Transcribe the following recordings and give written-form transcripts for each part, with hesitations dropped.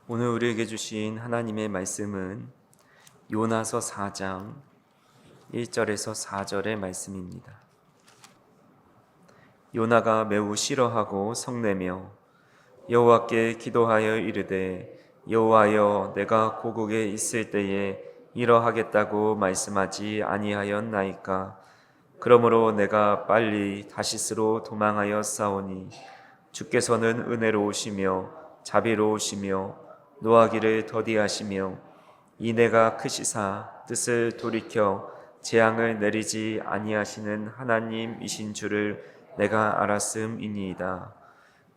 오늘 우리에게 주신 하나님의 말씀은 요나서 4장 1절에서 4절의 말씀입니다. 요나가 매우 싫어하고 성내며 여호와께 기도하여 이르되 여호와여, 내가 고국에 있을 때에 이러하겠다고 말씀하지 아니하였나이까? 그러므로 내가 빨리 다시스로 도망하여 싸우니 주께서는 은혜로우시며 자비로우시며 노하기를 더디하시며 이내가 크시사 뜻을 돌이켜 재앙을 내리지 아니하시는 하나님이신 줄을 내가 알았음이니이다.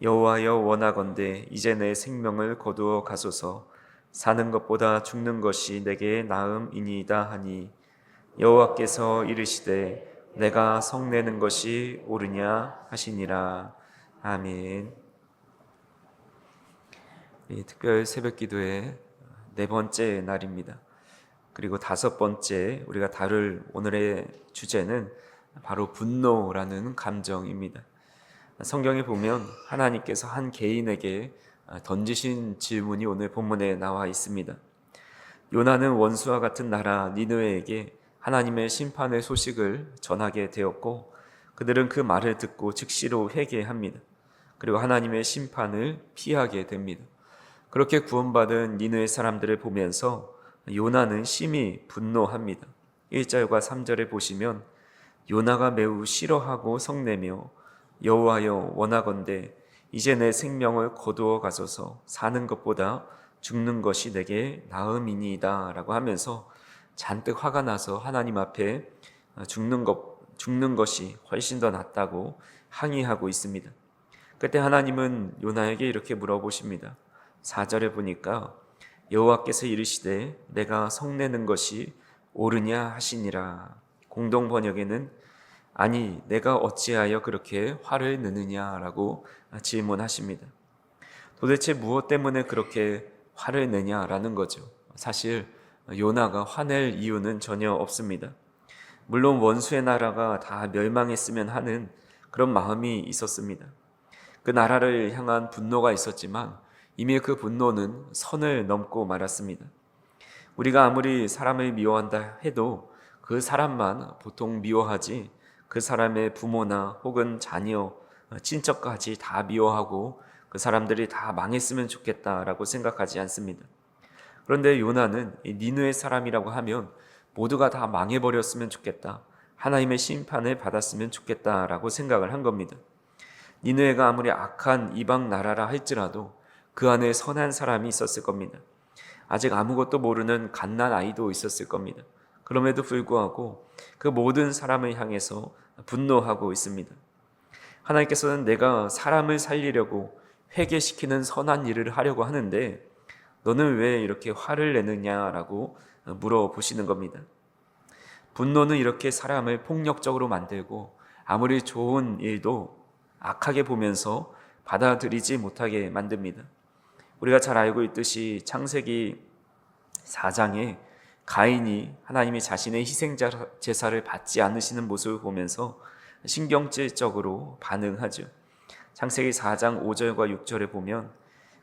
여호와여, 원하건대 이제 내 생명을 거두어 가소서. 사는 것보다 죽는 것이 내게 나음이니이다 하니 여호와께서 이르시되 내가 성내는 것이 옳으냐 하시니라. 아멘. 특별 새벽기도의 네 번째 날입니다. 그리고 다섯 번째 우리가 다룰 오늘의 주제는 바로 분노라는 감정입니다. 성경에 보면 하나님께서 한 개인에게 던지신 질문이 오늘 본문에 나와 있습니다. 요나는 원수와 같은 나라 니느웨에게 하나님의 심판의 소식을 전하게 되었고, 그들은 그 말을 듣고 즉시로 회개합니다. 그리고 하나님의 심판을 피하게 됩니다. 그렇게 구원받은 니느웨 사람들을 보면서 요나는 심히 분노합니다. 1절과 3절에 보시면 요나가 매우 싫어하고 성내며 여호와여, 원하건대 이제 내 생명을 거두어 가소서. 사는 것보다 죽는 것이 내게 나음이니이다 라고 하면서 잔뜩 화가 나서 하나님 앞에 죽는 것이 훨씬 더 낫다고 항의하고 있습니다. 그때 하나님은 요나에게 이렇게 물어보십니다. 4절에 보니까 여호와께서 이르시되 내가 성내는 것이 옳으냐 하시니라. 공동 번역에는 아니 내가 어찌하여 그렇게 화를 내느냐라고 질문하십니다. 도대체 무엇 때문에 그렇게 화를 내냐라는 거죠. 사실 요나가 화낼 이유는 전혀 없습니다. 물론 원수의 나라가 다 멸망했으면 하는 그런 마음이 있었습니다. 그 나라를 향한 분노가 있었지만 이미 그 분노는 선을 넘고 말았습니다. 우리가 아무리 사람을 미워한다 해도 그 사람만 보통 미워하지 그 사람의 부모나 혹은 자녀, 친척까지 다 미워하고 그 사람들이 다 망했으면 좋겠다라고 생각하지 않습니다. 그런데 요나는 니느웨 사람이라고 하면 모두가 다 망해버렸으면 좋겠다, 하나님의 심판을 받았으면 좋겠다라고 생각을 한 겁니다. 니느웨가 아무리 악한 이방 나라라 할지라도 그 안에 선한 사람이 있었을 겁니다. 아직 아무것도 모르는 갓난 아이도 있었을 겁니다. 그럼에도 불구하고 그 모든 사람을 향해서 분노하고 있습니다. 하나님께서는 내가 사람을 살리려고 회개시키는 선한 일을 하려고 하는데 너는 왜 이렇게 화를 내느냐라고 물어보시는 겁니다. 분노는 이렇게 사람을 폭력적으로 만들고 아무리 좋은 일도 악하게 보면서 받아들이지 못하게 만듭니다. 우리가 잘 알고 있듯이 창세기 4장에 가인이 하나님이 자신의 희생 제사를 받지 않으시는 모습을 보면서 신경질적으로 반응하죠. 창세기 4장 5절과 6절에 보면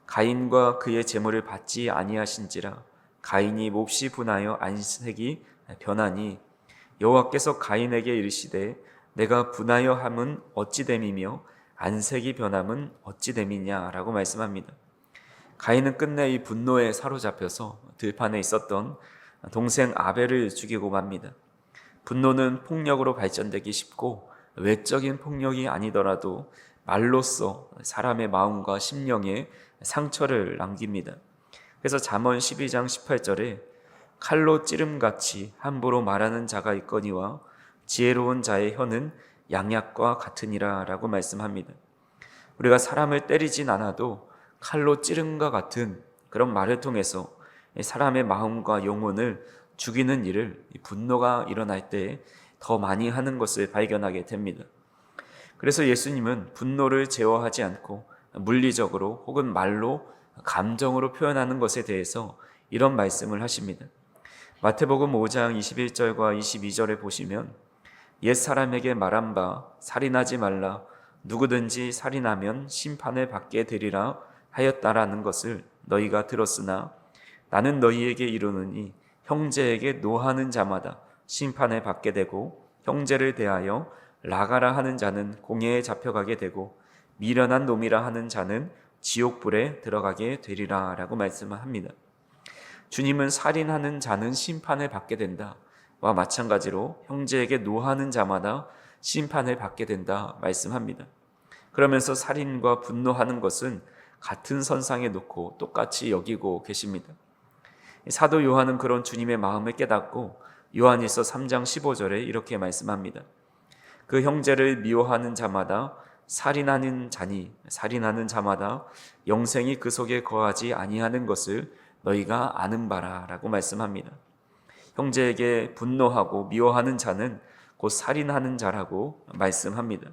가인과 그의 제물을 받지 아니하신지라 가인이 몹시 분하여 안색이 변하니 여호와께서 가인에게 이르시되 내가 분하여 함은 어찌 됨이며 안색이 변함은 어찌 됨이냐라고 말씀합니다. 가인은 끝내 이 분노에 사로잡혀서 들판에 있었던 동생 아벨을 죽이고 맙니다. 분노는 폭력으로 발전되기 쉽고 외적인 폭력이 아니더라도 말로써 사람의 마음과 심령에 상처를 남깁니다. 그래서 잠언 12장 18절에 칼로 찌름같이 함부로 말하는 자가 있거니와 지혜로운 자의 혀는 양약과 같으니라 라고 말씀합니다. 우리가 사람을 때리진 않아도 칼로 찌름과 같은 그런 말을 통해서 사람의 마음과 영혼을 죽이는 일을 분노가 일어날 때 더 많이 하는 것을 발견하게 됩니다. 그래서 예수님은 분노를 제어하지 않고 물리적으로 혹은 말로 감정으로 표현하는 것에 대해서 이런 말씀을 하십니다. 마태복음 5장 21절과 22절에 보시면 옛사람에게 말한 바 살인하지 말라, 누구든지 살인하면 심판을 받게 되리라 하였다라는 것을 너희가 들었으나 나는 너희에게 이르노니 형제에게 노하는 자마다 심판을 받게 되고 형제를 대하여 라가라 하는 자는 공회에 잡혀가게 되고 미련한 놈이라 하는 자는 지옥불에 들어가게 되리라 라고 말씀합니다. 주님은 살인하는 자는 심판을 받게 된다와 마찬가지로 형제에게 노하는 자마다 심판을 받게 된다 말씀합니다. 그러면서 살인과 분노하는 것은 같은 선상에 놓고 똑같이 여기고 계십니다. 사도 요한은 그런 주님의 마음을 깨닫고 요한일서 3장 15절에 이렇게 말씀합니다. 그 형제를 미워하는 자마다 살인하는 자마다 영생이 그 속에 거하지 아니하는 것을 너희가 아는 바라 라고 말씀합니다. 형제에게 분노하고 미워하는 자는 곧 살인하는 자라고 말씀합니다.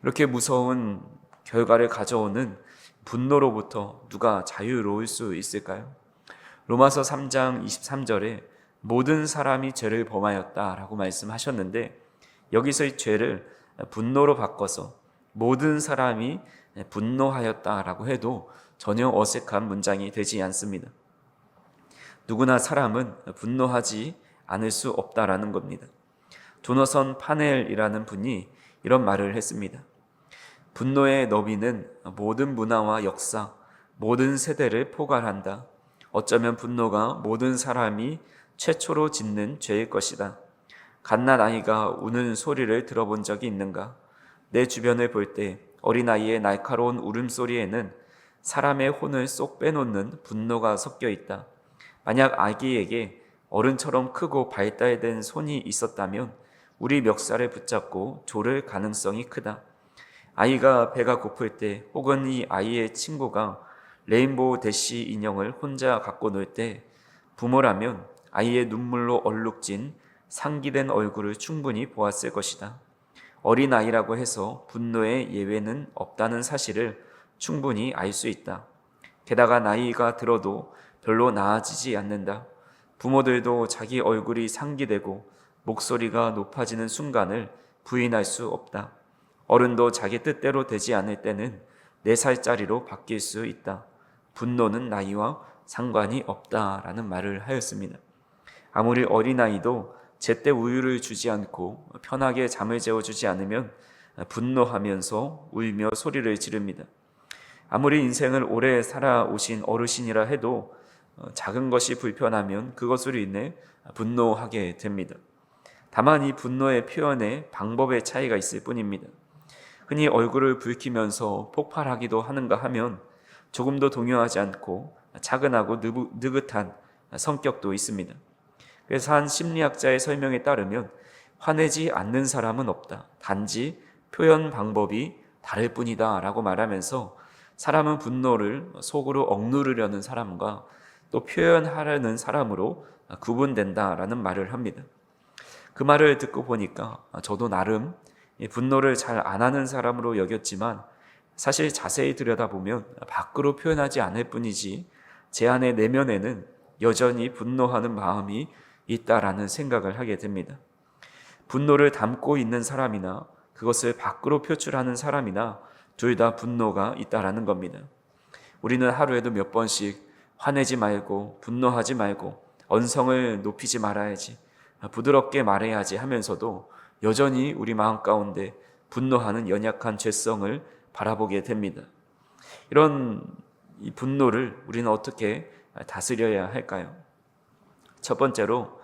이렇게 무서운 결과를 가져오는 분노로부터 누가 자유로울 수 있을까요? 로마서 3장 23절에 모든 사람이 죄를 범하였다라고 말씀하셨는데 여기서의 죄를 분노로 바꿔서 모든 사람이 분노하였다라고 해도 전혀 어색한 문장이 되지 않습니다. 누구나 사람은 분노하지 않을 수 없다라는 겁니다. 조너선 파넬이라는 분이 이런 말을 했습니다. 분노의 너비는 모든 문화와 역사, 모든 세대를 포괄한다. 어쩌면 분노가 모든 사람이 최초로 짓는 죄일 것이다. 갓난 아이가 우는 소리를 들어본 적이 있는가? 내 주변을 볼 때 어린아이의 날카로운 울음소리에는 사람의 혼을 쏙 빼놓는 분노가 섞여 있다. 만약 아기에게 어른처럼 크고 발달된 손이 있었다면 우리 멱살을 붙잡고 조를 가능성이 크다. 아이가 배가 고플 때 혹은 이 아이의 친구가 레인보우 대시 인형을 혼자 갖고 놀 때 부모라면 아이의 눈물로 얼룩진 상기된 얼굴을 충분히 보았을 것이다. 어린아이라고 해서 분노의 예외는 없다는 사실을 충분히 알 수 있다. 게다가 나이가 들어도 별로 나아지지 않는다. 부모들도 자기 얼굴이 상기되고 목소리가 높아지는 순간을 부인할 수 없다. 어른도 자기 뜻대로 되지 않을 때는 4살짜리로 바뀔 수 있다. 분노는 나이와 상관이 없다라는 말을 하였습니다. 아무리 어린아이도 제때 우유를 주지 않고 편하게 잠을 재워주지 않으면 분노하면서 울며 소리를 지릅니다. 아무리 인생을 오래 살아오신 어르신이라 해도 작은 것이 불편하면 그것으로 인해 분노하게 됩니다. 다만 이 분노의 표현에 방법의 차이가 있을 뿐입니다. 흔히 얼굴을 붉히면서 폭발하기도 하는가 하면 조금도 동요하지 않고 차근하고 느긋한 성격도 있습니다. 그래서 한 심리학자의 설명에 따르면 화내지 않는 사람은 없다. 단지 표현 방법이 다를 뿐이다 라고 말하면서 사람은 분노를 속으로 억누르려는 사람과 또 표현하려는 사람으로 구분된다라는 말을 합니다. 그 말을 듣고 보니까 저도 나름 분노를 잘 안 하는 사람으로 여겼지만 사실 자세히 들여다보면 밖으로 표현하지 않을 뿐이지 제 안의 내면에는 여전히 분노하는 마음이 있다라는 생각을 하게 됩니다. 분노를 담고 있는 사람이나 그것을 밖으로 표출하는 사람이나 둘 다 분노가 있다라는 겁니다. 우리는 하루에도 몇 번씩 화내지 말고 분노하지 말고 언성을 높이지 말아야지 부드럽게 말해야지 하면서도 여전히 우리 마음 가운데 분노하는 연약한 죄성을 바라보게 됩니다. 이런 이 분노를 우리는 어떻게 다스려야 할까요? 첫 번째로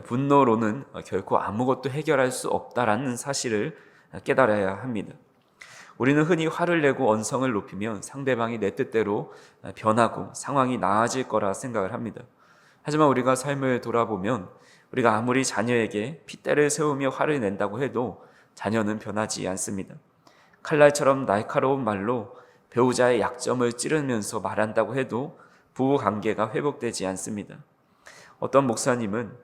분노로는 결코 아무것도 해결할 수 없다라는 사실을 깨달아야 합니다. 우리는 흔히 화를 내고 언성을 높이면 상대방이 내 뜻대로 변하고 상황이 나아질 거라 생각을 합니다. 하지만 우리가 삶을 돌아보면 우리가 아무리 자녀에게 핏대를 세우며 화를 낸다고 해도 자녀는 변하지 않습니다. 칼날처럼 날카로운 말로 배우자의 약점을 찌르면서 말한다고 해도 부부 관계가 회복되지 않습니다. 어떤 목사님은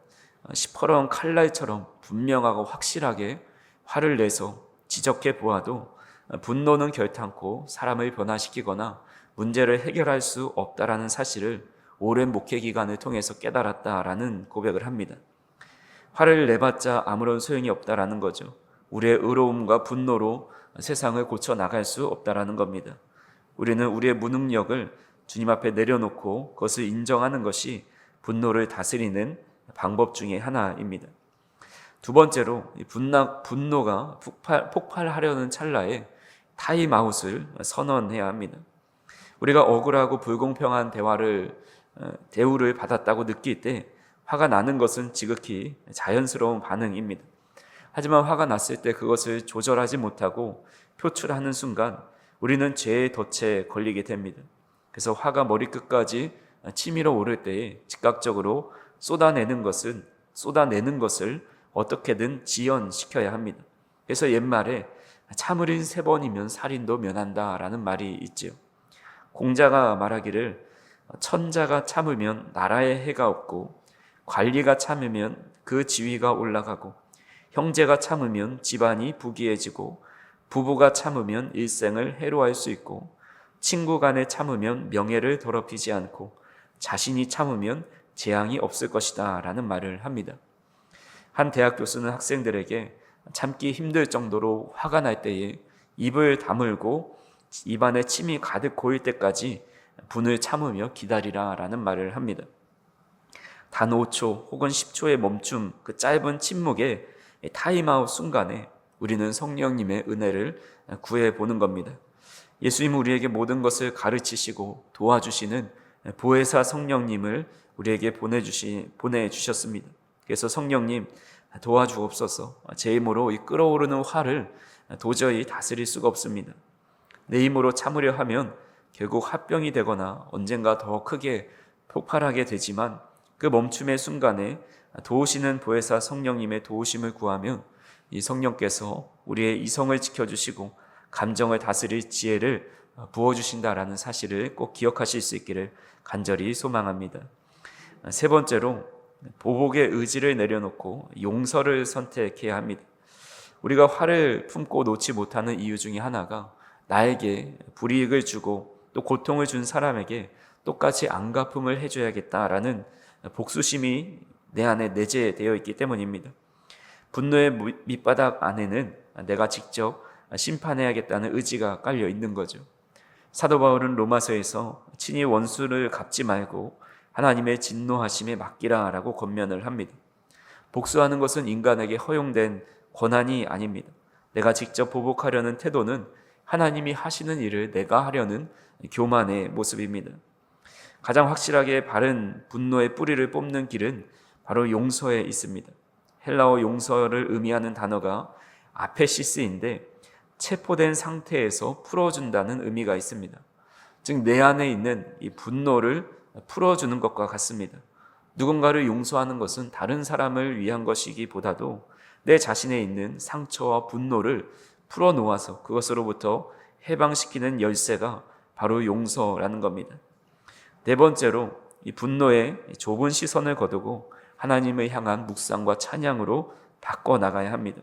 시퍼런 칼날처럼 분명하고 확실하게 화를 내서 지적해 보아도 분노는 결탄코 사람을 변화시키거나 문제를 해결할 수 없다라는 사실을 오랜 목회 기간을 통해서 깨달았다라는 고백을 합니다. 화를 내봤자 아무런 소용이 없다라는 거죠. 우리의 의로움과 분노로 세상을 고쳐 나갈 수 없다라는 겁니다. 우리는 우리의 무능력을 주님 앞에 내려놓고 그것을 인정하는 것이 분노를 다스리는 방법 중에 하나입니다. 두 번째로 분노가 폭발하려는 찰나에 타임아웃을 선언해야 합니다. 우리가 억울하고 불공평한 대우를 받았다고 느낄 때 화가 나는 것은 지극히 자연스러운 반응입니다. 하지만 화가 났을 때 그것을 조절하지 못하고 표출하는 순간 우리는 죄의 덫에 걸리게 됩니다. 그래서 화가 머리끝까지 치밀어 오를 때에 즉각적으로 쏟아내는 것을 어떻게든 지연시켜야 합니다. 그래서 옛말에 참을인 3번이면 살인도 면한다라는 말이 있지요. 공자가 말하기를 천자가 참으면 나라에 해가 없고, 관리가 참으면 그 지위가 올라가고, 형제가 참으면 집안이 부귀해지고, 부부가 참으면 일생을 해로할 수 있고, 친구 간에 참으면 명예를 더럽히지 않고, 자신이 참으면 재앙이 없을 것이다 라는 말을 합니다. 한 대학 교수는 학생들에게 참기 힘들 정도로 화가 날 때에 입을 다물고 입안에 침이 가득 고일 때까지 분을 참으며 기다리라 라는 말을 합니다. 단 5초 혹은 10초의 멈춤, 그 짧은 침묵의 타임아웃 순간에 우리는 성령님의 은혜를 구해보는 겁니다. 예수님은 우리에게 모든 것을 가르치시고 도와주시는 보혜사 성령님을 우리에게 보내주셨습니다. 그래서 성령님 도와주옵소서. 제 힘으로 이 끓어오르는 화를 도저히 다스릴 수가 없습니다. 내 힘으로 참으려 하면 결국 화병이 되거나 언젠가 더 크게 폭발하게 되지만, 그 멈춤의 순간에 도우시는 보혜사 성령님의 도우심을 구하면 이 성령께서 우리의 이성을 지켜주시고 감정을 다스릴 지혜를 부어주신다라는 사실을 꼭 기억하실 수 있기를 간절히 소망합니다. 세 번째로, 보복의 의지를 내려놓고 용서를 선택해야 합니다. 우리가 화를 품고 놓지 못하는 이유 중에 하나가 나에게 불이익을 주고 또 고통을 준 사람에게 똑같이 안갚음을 해줘야겠다라는 복수심이 내 안에 내재되어 있기 때문입니다. 분노의 밑바닥 안에는 내가 직접 심판해야겠다는 의지가 깔려 있는 거죠. 사도 바울은 로마서에서 친히 원수를 갚지 말고 하나님의 진노하심에 맡기라 라고 권면을 합니다. 복수하는 것은 인간에게 허용된 권한이 아닙니다. 내가 직접 보복하려는 태도는 하나님이 하시는 일을 내가 하려는 교만의 모습입니다. 가장 확실하게 바른 분노의 뿌리를 뽑는 길은 바로 용서에 있습니다. 헬라어 용서를 의미하는 단어가 아페시스인데 체포된 상태에서 풀어준다는 의미가 있습니다. 즉 내 안에 있는 이 분노를 풀어주는 것과 같습니다. 누군가를 용서하는 것은 다른 사람을 위한 것이기보다도 내 자신에 있는 상처와 분노를 풀어놓아서 그것으로부터 해방시키는 열쇠가 바로 용서라는 겁니다. 네 번째로, 이 분노에 좁은 시선을 거두고 하나님을 향한 묵상과 찬양으로 바꿔나가야 합니다.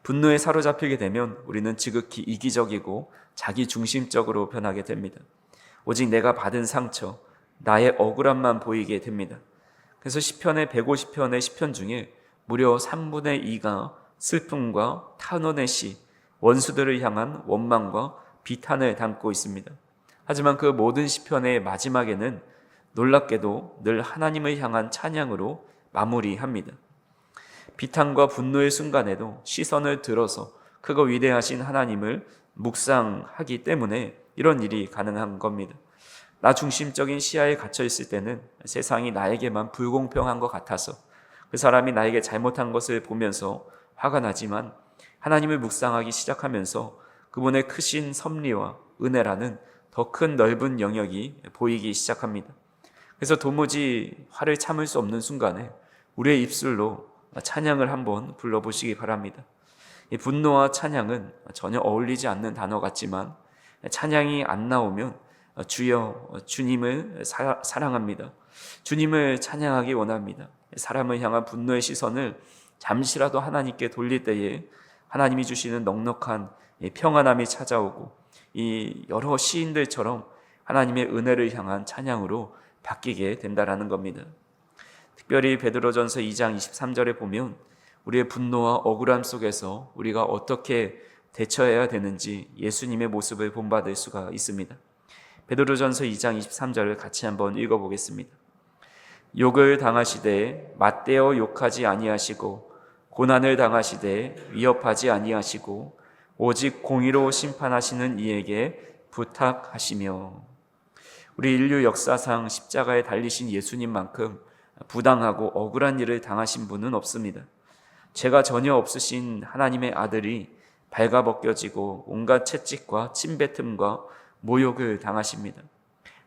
분노에 사로잡히게 되면 우리는 지극히 이기적이고 자기중심적으로 변하게 됩니다. 오직 내가 받은 상처, 나의 억울함만 보이게 됩니다. 그래서 시편의 150편의 시편 중에 무려 3분의 2가 슬픔과 탄원의 시, 원수들을 향한 원망과 비탄을 담고 있습니다. 하지만 그 모든 시편의 마지막에는 놀랍게도 늘 하나님을 향한 찬양으로 마무리합니다. 비탄과 분노의 순간에도 시선을 들어서 크고 위대하신 하나님을 묵상하기 때문에 이런 일이 가능한 겁니다. 나 중심적인 시야에 갇혀 있을 때는 세상이 나에게만 불공평한 것 같아서 그 사람이 나에게 잘못한 것을 보면서 화가 나지만, 하나님을 묵상하기 시작하면서 그분의 크신 섭리와 은혜라는 더 큰 넓은 영역이 보이기 시작합니다. 그래서 도무지 화를 참을 수 없는 순간에 우리의 입술로 찬양을 한번 불러보시기 바랍니다. 이 분노와 찬양은 전혀 어울리지 않는 단어 같지만 찬양이 안 나오면 주여, 주님을 사랑합니다. 주님을 찬양하기 원합니다. 사람을 향한 분노의 시선을 잠시라도 하나님께 돌릴 때에 하나님이 주시는 넉넉한 평안함이 찾아오고 이 여러 시인들처럼 하나님의 은혜를 향한 찬양으로 바뀌게 된다라는 겁니다. 특별히 베드로전서 2장 23절에 보면 우리의 분노와 억울함 속에서 우리가 어떻게 대처해야 되는지 예수님의 모습을 본받을 수가 있습니다. 베드로전서 2장 23절을 같이 한번 읽어보겠습니다. 욕을 당하시되 맞대어 욕하지 아니하시고 고난을 당하시되 위협하지 아니하시고 오직 공의로 심판하시는 이에게 부탁하시며. 우리 인류 역사상 십자가에 달리신 예수님만큼 부당하고 억울한 일을 당하신 분은 없습니다. 죄가 전혀 없으신 하나님의 아들이 발가벗겨지고 온갖 채찍과 침뱉음과 모욕을 당하십니다.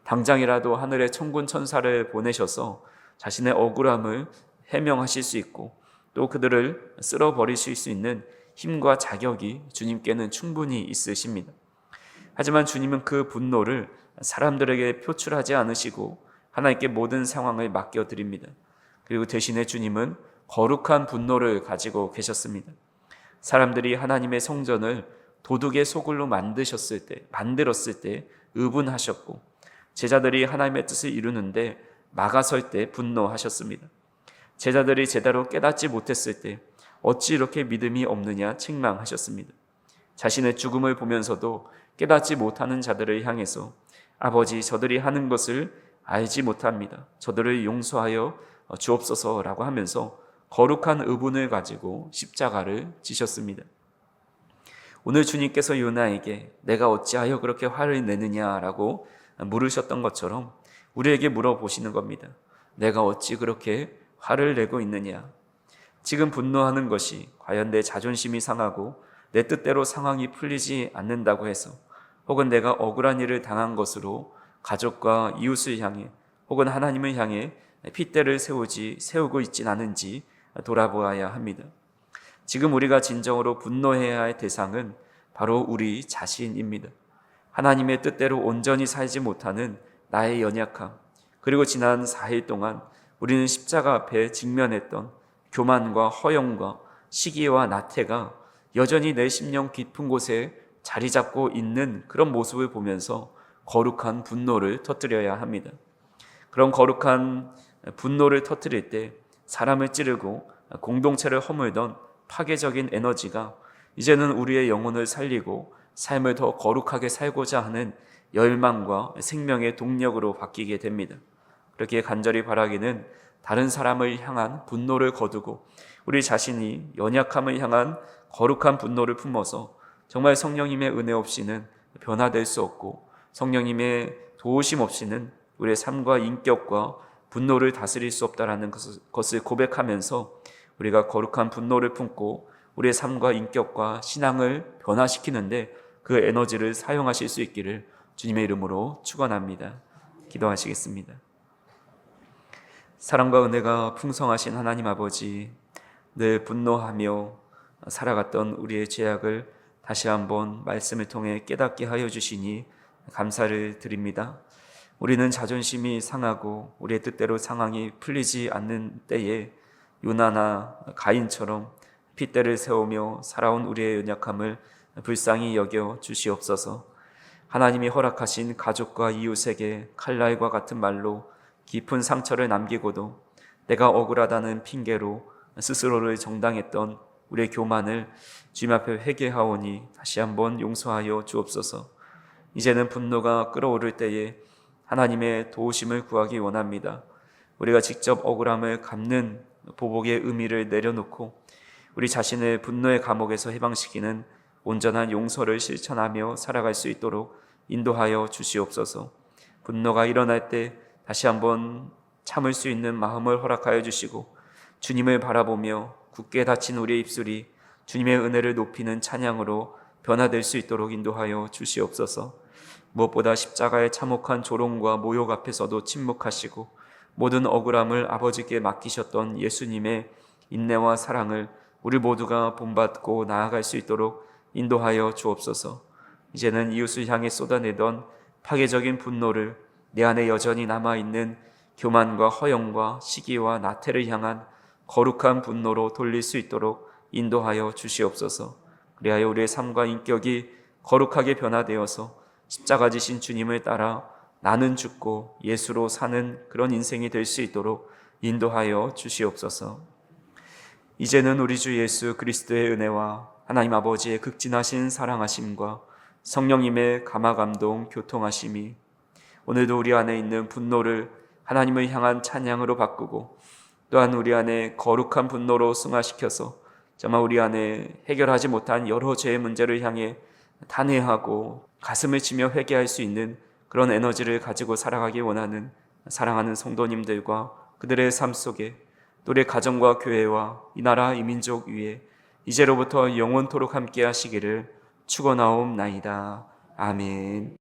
당장이라도 하늘에 천군 천사를 보내셔서 자신의 억울함을 해명하실 수 있고 또 그들을 쓸어버리실 수 있는 힘과 자격이 주님께는 충분히 있으십니다. 하지만 주님은 그 분노를 사람들에게 표출하지 않으시고 하나님께 모든 상황을 맡겨드립니다. 그리고 대신에 주님은 거룩한 분노를 가지고 계셨습니다. 사람들이 하나님의 성전을 도둑의 소굴로 만들었을 때 의분하셨고 제자들이 하나님의 뜻을 이루는데 막아설 때 분노하셨습니다. 제자들이 제대로 깨닫지 못했을 때 어찌 이렇게 믿음이 없느냐 책망하셨습니다. 자신의 죽음을 보면서도 깨닫지 못하는 자들을 향해서 아버지, 저들이 하는 것을 알지 못합니다. 저들을 용서하여 주옵소서라고 하면서 거룩한 의분을 가지고 십자가를 지셨습니다. 오늘 주님께서 요나에게 내가 어찌하여 그렇게 화를 내느냐라고 물으셨던 것처럼 우리에게 물어보시는 겁니다. 내가 어찌 그렇게 화를 내고 있느냐? 지금 분노하는 것이 과연 내 자존심이 상하고 내 뜻대로 상황이 풀리지 않는다고 해서 혹은 내가 억울한 일을 당한 것으로 가족과 이웃을 향해 혹은 하나님을 향해 핏대를 세우고 있진 않은지 돌아보아야 합니다. 지금 우리가 진정으로 분노해야 할 대상은 바로 우리 자신입니다. 하나님의 뜻대로 온전히 살지 못하는 나의 연약함, 그리고 지난 4일 동안 우리는 십자가 앞에 직면했던 교만과 허영과 시기와 나태가 여전히 내 심령 깊은 곳에 자리 잡고 있는 그런 모습을 보면서 거룩한 분노를 터뜨려야 합니다. 그런 거룩한 분노를 터뜨릴 때 사람을 찌르고 공동체를 허물던 파괴적인 에너지가 이제는 우리의 영혼을 살리고 삶을 더 거룩하게 살고자 하는 열망과 생명의 동력으로 바뀌게 됩니다. 그렇게 간절히 바라기는 다른 사람을 향한 분노를 거두고 우리 자신이 연약함을 향한 거룩한 분노를 품어서 정말 성령님의 은혜 없이는 변화될 수 없고 성령님의 도우심 없이는 우리의 삶과 인격과 분노를 다스릴 수 없다라는 것을 고백하면서 우리가 거룩한 분노를 품고 우리의 삶과 인격과 신앙을 변화시키는데 그 에너지를 사용하실 수 있기를 주님의 이름으로 축원합니다. 기도하시겠습니다. 사랑과 은혜가 풍성하신 하나님 아버지, 늘 분노하며 살아갔던 우리의 죄악을 다시 한번 말씀을 통해 깨닫게 하여 주시니 감사를 드립니다. 우리는 자존심이 상하고 우리의 뜻대로 상황이 풀리지 않는 때에 요나나 가인처럼 핏대를 세우며 살아온 우리의 연약함을 불쌍히 여겨 주시옵소서. 하나님이 허락하신 가족과 이웃에게 칼날과 같은 말로 깊은 상처를 남기고도 내가 억울하다는 핑계로 스스로를 정당했던 우리의 교만을 주님 앞에 회개하오니 다시 한번 용서하여 주옵소서. 이제는 분노가 끓어오를 때에 하나님의 도우심을 구하기 원합니다. 우리가 직접 억울함을 갚는 보복의 의미를 내려놓고 우리 자신을 분노의 감옥에서 해방시키는 온전한 용서를 실천하며 살아갈 수 있도록 인도하여 주시옵소서. 분노가 일어날 때 다시 한번 참을 수 있는 마음을 허락하여 주시고 주님을 바라보며 굳게 닫힌 우리의 입술이 주님의 은혜를 높이는 찬양으로 변화될 수 있도록 인도하여 주시옵소서. 무엇보다 십자가의 참혹한 조롱과 모욕 앞에서도 침묵하시고 모든 억울함을 아버지께 맡기셨던 예수님의 인내와 사랑을 우리 모두가 본받고 나아갈 수 있도록 인도하여 주옵소서. 이제는 이웃을 향해 쏟아내던 파괴적인 분노를 내 안에 여전히 남아있는 교만과 허영과 시기와 나태를 향한 거룩한 분노로 돌릴 수 있도록 인도하여 주시옵소서. 그리하여 우리의 삶과 인격이 거룩하게 변화되어서 십자가 지신 주님을 따라 나는 죽고 예수로 사는 그런 인생이 될 수 있도록 인도하여 주시옵소서. 이제는 우리 주 예수 그리스도의 은혜와 하나님 아버지의 극진하신 사랑하심과 성령님의 감화감동 교통하심이 오늘도 우리 안에 있는 분노를 하나님을 향한 찬양으로 바꾸고 또한 우리 안에 거룩한 분노로 승화시켜서 정말 우리 안에 해결하지 못한 여러 죄의 문제를 향해 단회하고 가슴을 치며 회개할 수 있는 그런 에너지를 가지고 살아가기 원하는 사랑하는 성도님들과 그들의 삶 속에 또 우리 가정과 교회와 이 나라 이 민족 위에 이제로부터 영원토록 함께 하시기를 축원하옵나이다. 아멘.